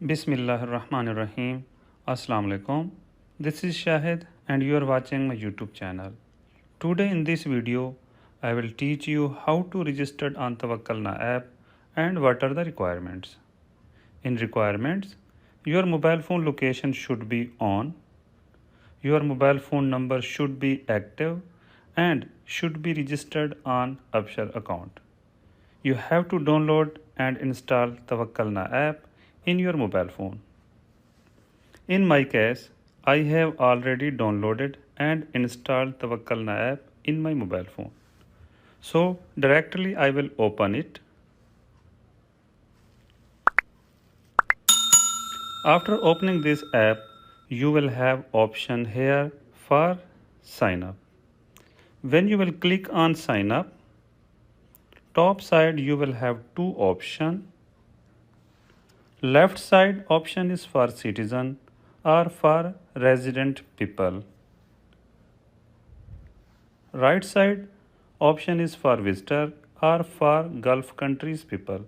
Bismillahirrahmanirrahim. Assalamu alaikum. This is Shahid and you are watching my YouTube channel. Today in this video, I will teach you how to register on Tawakkalna app and what are the requirements. In requirements, your mobile phone location should be on, your mobile phone number should be active and should be registered on absher account. You have to download and install Tawakkalna app in your mobile phone. In my case, I have already downloaded and installed Tawakkalna app in my mobile phone. So directly I will open it. After opening this app, you will have option here for sign up. When you will click on sign up, top side you will have two options. Left side option is for citizen or for resident people. Right side option is for visitor or for Gulf countries people.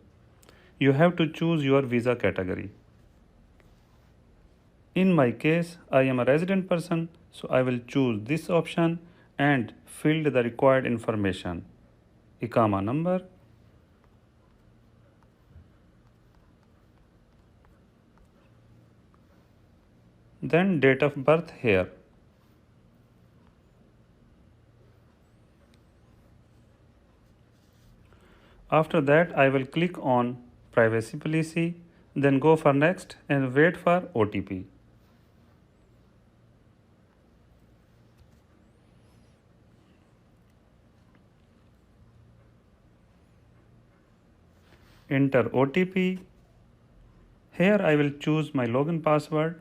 You have to choose your visa category. In my case, I am a resident person, so I will choose this option and fill the required information. Ikama number, then date of birth here. After that, I will click on privacy policy, then go for next and wait for OTP. Enter OTP. Here I will choose my login password.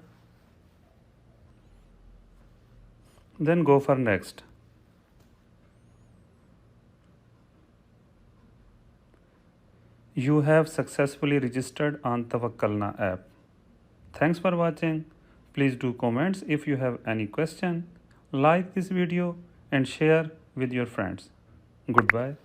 Then go for next. You have successfully registered on Tawakkalna app. Thanks for watching. Please do comments if you have any question. Like this video and share with your friends. Goodbye.